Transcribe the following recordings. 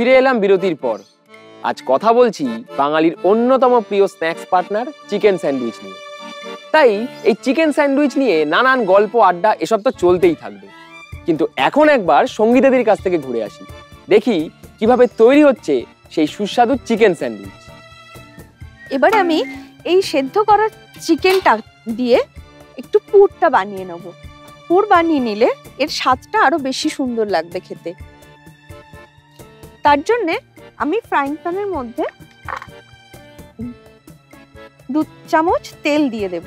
ফিরে এলাম বিরতির পর। আজ কথা বলছি বাঙালির অন্যতম প্রিয় স্ন্যাক্স পার্টনার চিকেন স্যান্ডউইচ নিয়ে। তাই এই চিকেন স্যান্ডউইচ নিয়ে নানান গল্প আড্ডা এসব তো চলতেই থাকবে, কিন্তু এখন একবার সঙ্গীতাদির কাছ থেকে ঘুরে আসি, দেখি কিভাবে তৈরি হচ্ছে সেই সুস্বাদু চিকেন স্যান্ডউইচ। এবারে আমি এই সেদ্ধ করা চিকেনটা দিয়ে একটু পুরটা বানিয়ে নেব। পুর বানিয়ে নিলে এর স্বাদটা আরো বেশি সুন্দর লাগবে খেতে। তার জন্য আমি ফ্রাইং প্যানের মধ্যে 2 চামচ তেল দিয়ে দেব।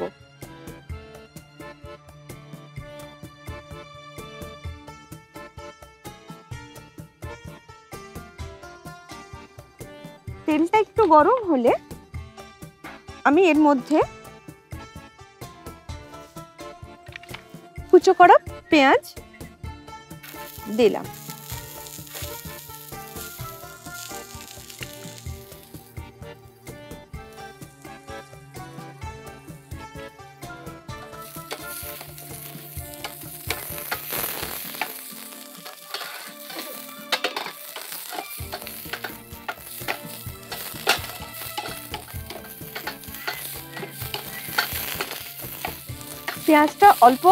তেলটা একটু গরম হলে আমি এর মধ্যে কুচো করা পেঁয়াজ দিলাম। পেঁয়াজটা অল্প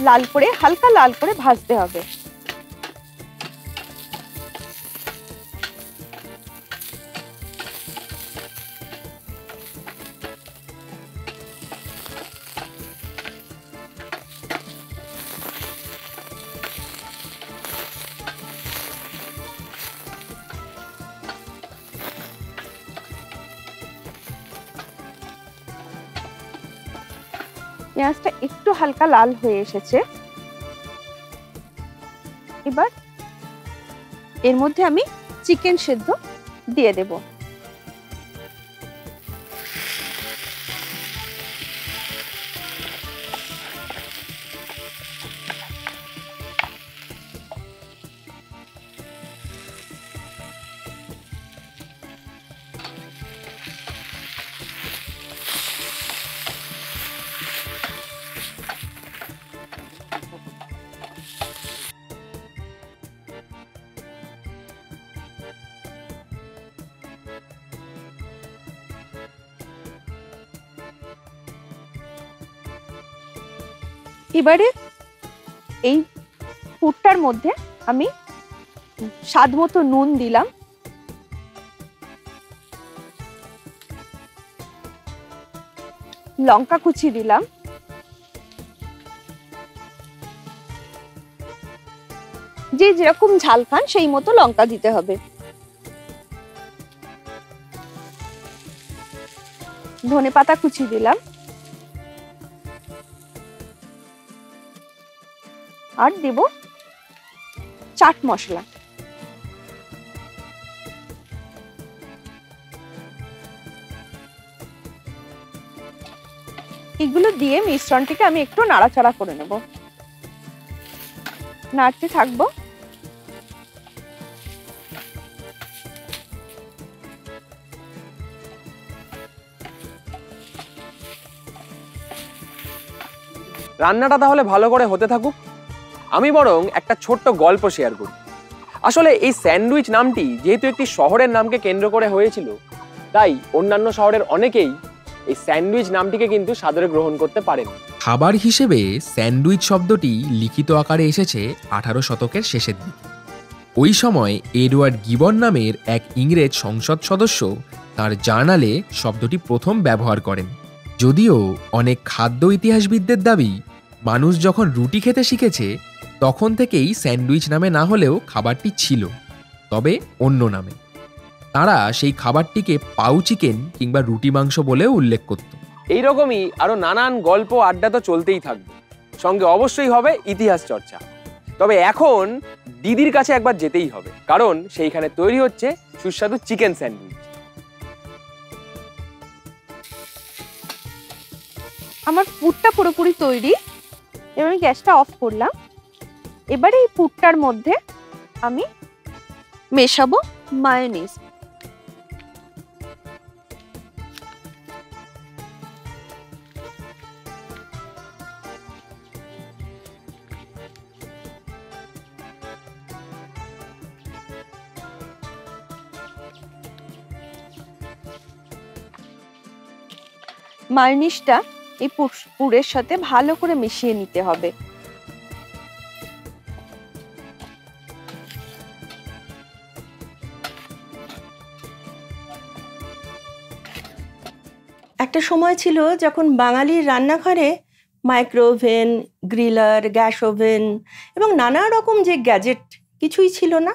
লাল করে, হালকা লাল করে ভাজতে হবে। পেঁয়াজটা একটু হালকা লাল হয়ে এসেছে। এবার এর মধ্যে আমি চিকেন সেদ্ধ দিয়ে দেব। এবারে এই পুরটার মধ্যে আমি স্বাদ মতো নুন দিলাম, লঙ্কা কুচি দিলাম, যে যেরকম ঝাল খান সেই মতো লঙ্কা দিতে হবে, ধনেপাতা কুচি দিলাম, আর দেব চাট মশলা। এগুলো দিয়ে মিশ্রণটিকে আমি একটু নাড়াচাড়া করে নেব। নাড়তে থাকবো। রান্নাটা তাহলে ভালো করে হতে থাকুক, আমি বরং একটা ছোট্ট গল্প শেয়ার করি। আসলে এই স্যান্ডউইচ নামটি যেহেতু একটি শহরের নামকে কেন্দ্র করে হয়েছিল, তাই অন্যান্য শহরের অনেকেই এই স্যান্ডউইচ নামটিকে কিন্তু সাদরে গ্রহণ করতে পারেন। খাবার হিসেবে স্যান্ডউইচ শব্দটি লিখিত আকারে এসেছে 18 শতকের শেষের দিকে। ওই সময় এডওয়ার্ড গিবন নামের এক ইংরেজ সংসদ সদস্য তার জার্নালে শব্দটি প্রথম ব্যবহার করেন। যদিও অনেক খাদ্য ইতিহাসবিদদের দাবি মানুষ যখন রুটি খেতে শিখেছে তখন থেকেই স্যান্ডউইচ নামে না হলেও খাবারটি ছিল, তবে অন্য নামে। তারা সেই খাবারটিকে পাউ চিকেন কিংবা রুটি মাংস বলেও উল্লেখ করত। এইরকমই আরো নানান গল্প আড্ডা তো চলতেই থাকবে, সঙ্গে অবশ্যই হবে ইতিহাস চর্চা। তবে এখন দিদির কাছে একবার যেতেই হবে, কারণ সেইখানে তৈরি হচ্ছে সুস্বাদু চিকেন স্যান্ডউইচ। আমার পুরটা পুরোপুরি তৈরি। এবার আমি গ্যাসটা অফ করলাম। এবারে এই পুরটার মধ্যে আমি মেশাবো মায়োনিজ। মায়োনিজটা এই পুরের সাথে ভালো করে মিশিয়ে নিতে হবে। একটা সময় ছিল যখন বাঙালির রান্নাঘরে মাইক্রোওভেন, গ্রিলার, গ্যাস ওভেন এবং নানা রকম যে গ্যাজেট কিছুই ছিল না।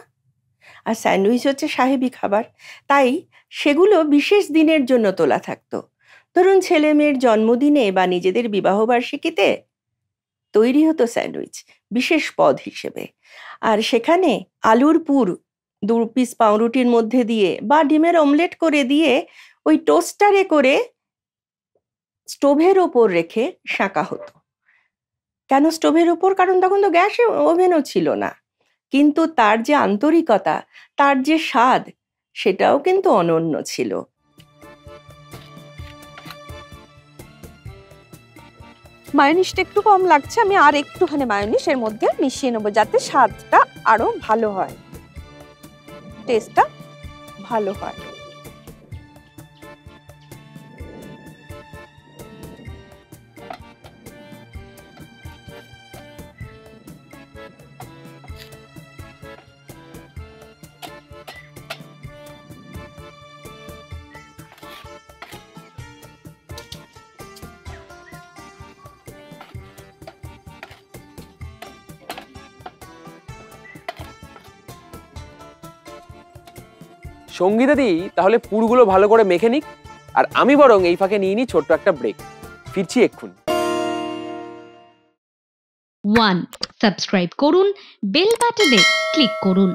আর স্যান্ডউইচ হচ্ছে সাহেবি খাবার, তাই সেগুলো বিশেষ দিনের জন্য তোলা থাকতো। ধরুন ছেলে মেয়ের জন্মদিনে বা নিজেদের বিবাহবার্ষিকীতে তৈরি হতো স্যান্ডউইচ বিশেষ পদ হিসেবে। আর সেখানে আলুর পুর 2 পিস পাউরুটির মধ্যে দিয়ে বা ডিমের অমলেট করে দিয়ে ওই টোস্টারে করে স্টোভের ওপর রেখে শাঁকা হতো। কেন স্টোভের ওপর? কারণ তখন তো গ্যাস ওভেনও ছিল না। কিন্তু তার যে আন্তরিকতা, তার যে স্বাদ, সেটাও কিন্তু অনন্য ছিল। মায়োনিজটা একটু কম লাগছে, আমি আর একটুখানি মায়োনিজ এর মধ্যে মিশিয়ে নেবো যাতে স্বাদটা আরো ভালো হয়, টেস্টটা ভালো হয়। সঙ্গীতাদি তাহলে পুরগুলো ভালো করে মেখে নিক, আর আমি বরং এই ফাঁকে নিয়ে নিই ছোট্ট একটা ব্রেক। ফিরছি এক্ষুনি। 1. সাবস্ক্রাইব করুন, বেল বাটনে ক্লিক করুন।